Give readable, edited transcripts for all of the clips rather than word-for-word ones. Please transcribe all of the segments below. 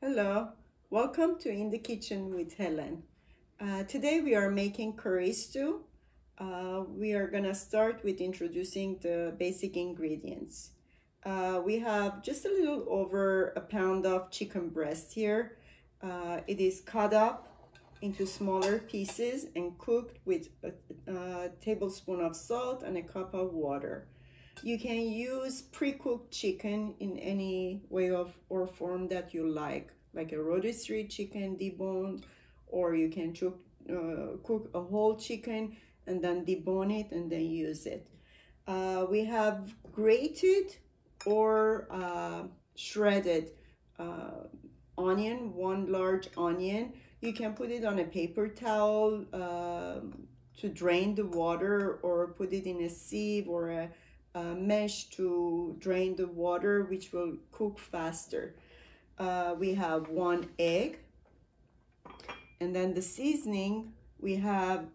Hello, welcome to In the Kitchen with Helen. Today we are making curry stew. We are gonna start with introducing the basic ingredients. We have just a little over a pound of chicken breast here. It is cut up into smaller pieces and cooked with a tablespoon of salt and a cup of water. You can use pre-cooked chicken in any way or form that you like a rotisserie chicken deboned, or you can cook a whole chicken and then debone it and then use it. We have grated or shredded onion, one large onion. You can put it on a paper towel to drain the water, or put it in a sieve or a mesh to drain the water, which will cook faster. We have 1 egg, and then the seasoning, we have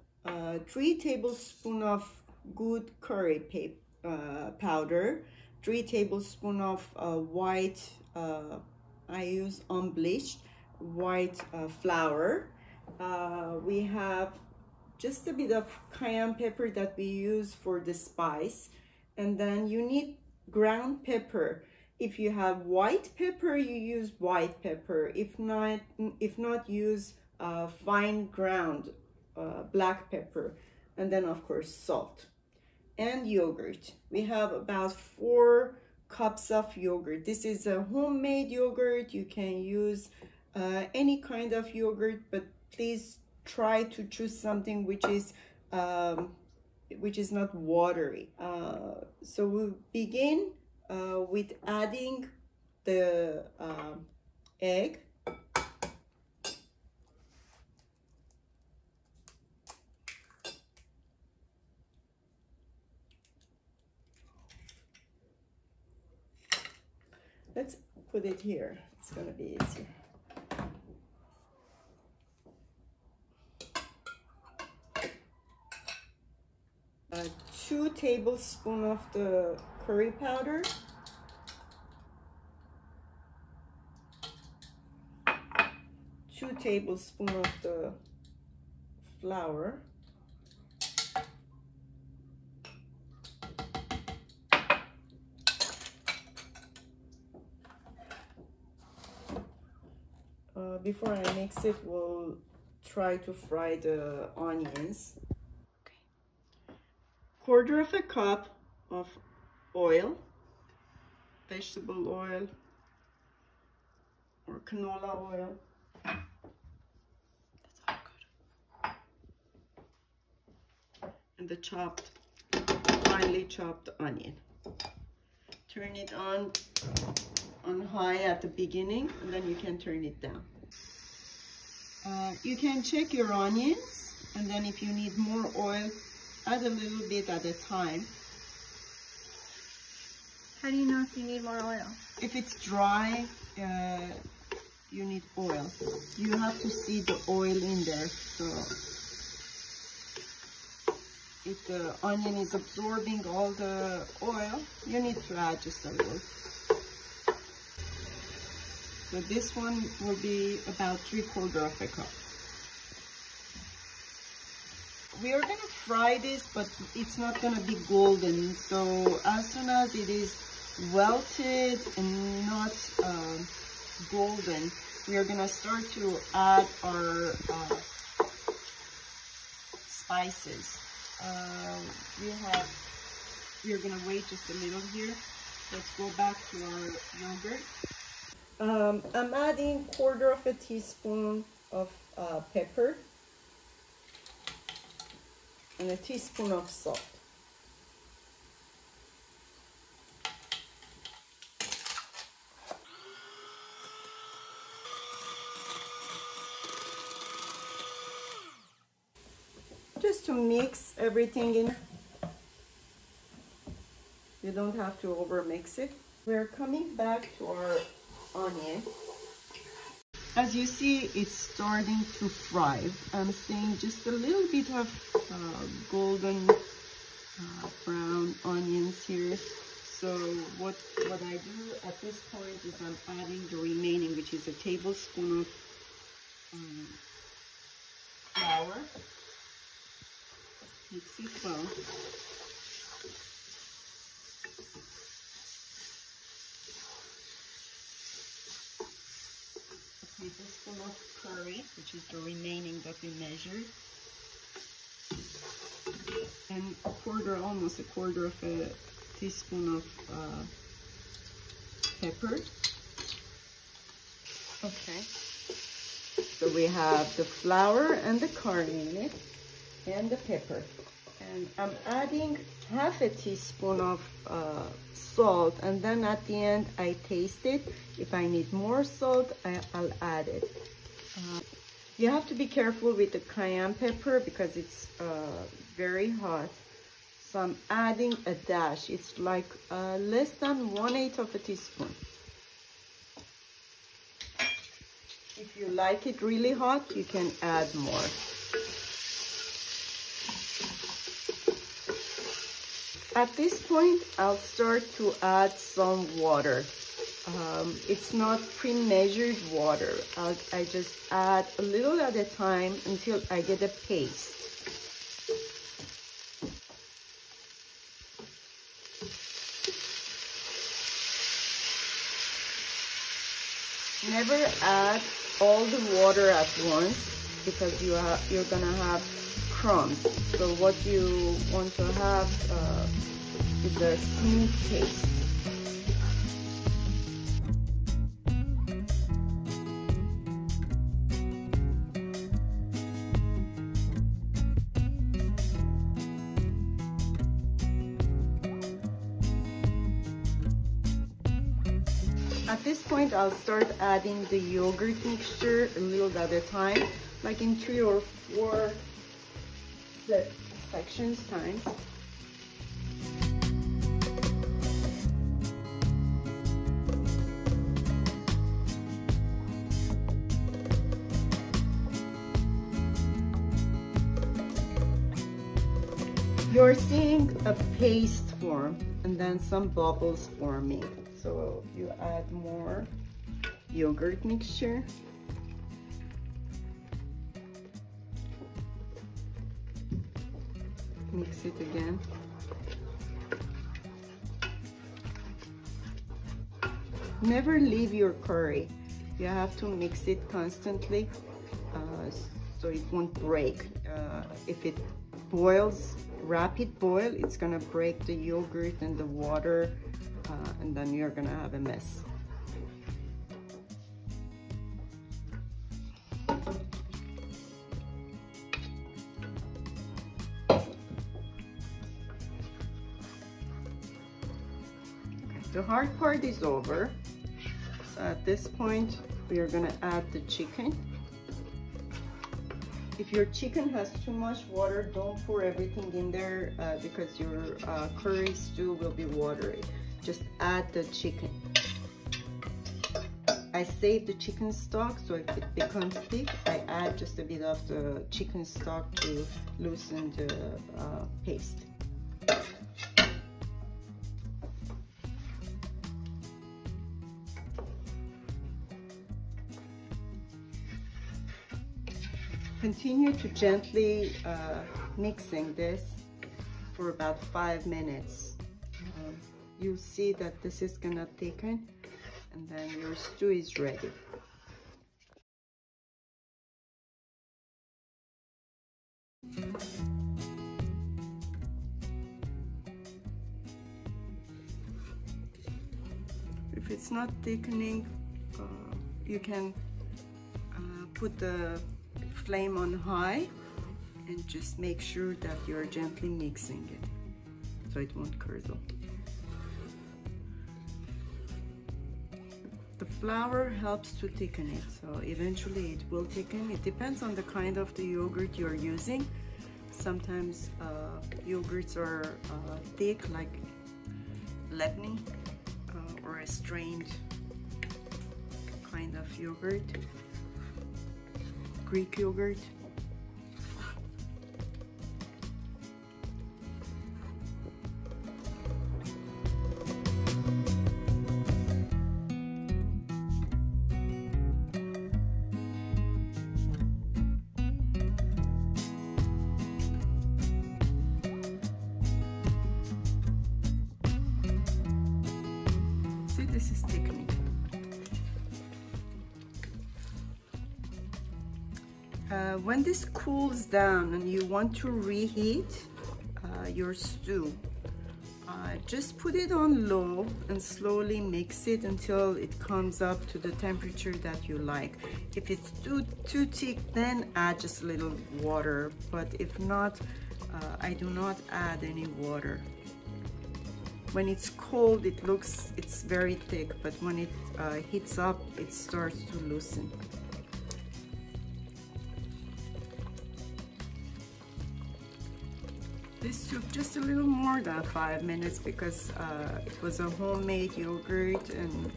3 tablespoons of good curry powder, 3 tablespoons of white, I use unbleached white flour. We have just a bit of cayenne pepper that we use for the spice. And then you need ground pepper. If you have white pepper, you use white pepper. If not, use fine ground black pepper. And then of course salt and yogurt. We have about 4 cups of yogurt. This is a homemade yogurt. You can use any kind of yogurt, but please try to choose something which is not watery. So we'll begin with adding the egg. Let's put it here. It's gonna be easier. Two tablespoons of the curry powder, 2 tablespoons of the flour, before I mix it, we'll try to fry the onions. 1/4 cup of oil, vegetable oil or canola oil. That's all good. And the finely chopped onion. Turn it on high at the beginning, and then you can turn it down. You can check your onions, and then if you need more oil, add a little bit at a time. How do you know if you need more oil? If it's dry, you need oil. You have to see the oil in there. So if the onion is absorbing all the oil, you need to add just a little. So this one will be about 3/4 cup. We are gonna fry this, but it's not gonna be golden. So as soon as it is wilted and not golden, we are gonna start to add our spices. We are gonna wait just a little here. Let's go back to our yogurt. I'm adding 1/4 teaspoon of pepper and a teaspoon of salt. Just to mix everything in. You don't have to over mix it. We're coming back to our onion. As you see, it's starting to fry. I'm seeing just a little bit of golden brown onions here. So what I do at this point is I'm adding the remaining, which is a tablespoon of flour. Mix it well. A tablespoon of curry, which is the remaining that we measured. And almost a quarter of a teaspoon of pepper. Okay. So we have the flour and the curry in it, and the pepper. And I'm adding half a teaspoon of salt, and then at the end I taste it. If I need more salt, I'll add it. You have to be careful with the cayenne pepper because it's very hot. So I'm adding a dash. It's like less than 1/8 of a teaspoon. If you like it really hot, you can add more. At this point, I'll start to add some water. It's not pre-measured water. I just add a little at a time until I get a paste. Never add all the water at once because you're gonna have crumbs. So what you want to have is a smooth paste. At this point, I'll start adding the yogurt mixture a little at a time, like in 3 or 4 sections times. You're seeing a paste form and then some bubbles forming. So you add more yogurt mixture. Mix it again. Never leave your curry. You have to mix it constantly so it won't break. If it boils, rapid boil, it's gonna break the yogurt and the water, and then you're gonna have a mess. The hard part is over. So at this point, we are gonna add the chicken. If your chicken has too much water, don't pour everything in there because your curry stew will be watery. Just add the chicken. I save the chicken stock, so if it becomes thick, I add just a bit of the chicken stock to loosen the paste. Continue to gently mixing this for about 5 minutes. You'll see that this is gonna thicken, and then your stew is ready. If it's not thickening, you can put the flame on high and just make sure that you're gently mixing it so it won't curdle. The flour helps to thicken it, so eventually it will thicken. It depends on the kind of the yogurt you're using. Sometimes yogurts are thick, like Lebanese or a strained kind of yogurt, Greek yogurt. When this cools down and you want to reheat your stew, just put it on low and slowly mix it until it comes up to the temperature that you like. If it's too thick, then add just a little water, but if not, I do not add any water. When it's cold, it's very thick, but when it heats up, it starts to loosen. This took just a little more than 5 minutes because it was a homemade yogurt and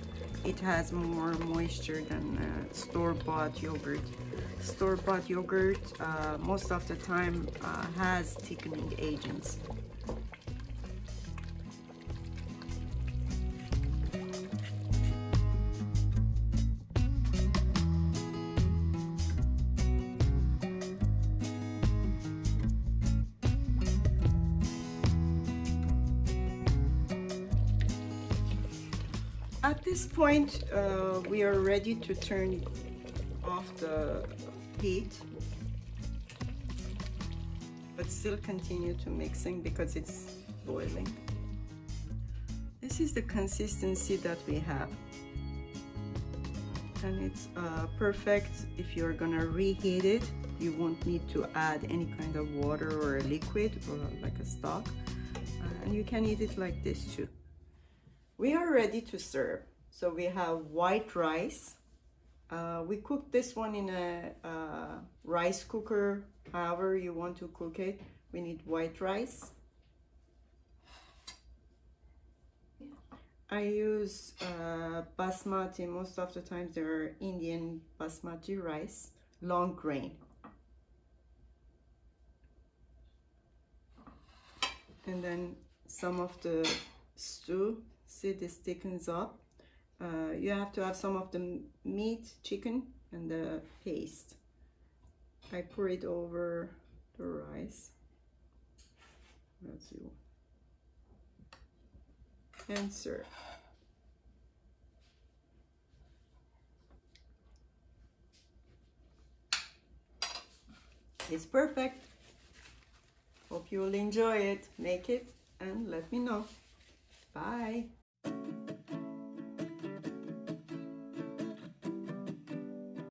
it has more moisture than store-bought yogurt. Store-bought yogurt most of the time has thickening agents. At this point, we are ready to turn off the heat, but still continue to mixing because it's boiling. This is the consistency that we have, and it's perfect if you're gonna reheat it. You won't need to add any kind of water or a liquid or like a stock, and you can eat it like this too. We are ready to serve. So we have white rice. We cook this one in a rice cooker, however you want to cook it. We need white rice. I use basmati. Most of the times there are Indian basmati rice, long grain. And then some of the stew. See, this thickens up. You have to have some of the meat, chicken, and the paste. I pour it over the rice. Let's see. And serve. It's perfect. Hope you will enjoy it. Make it and let me know. Bye.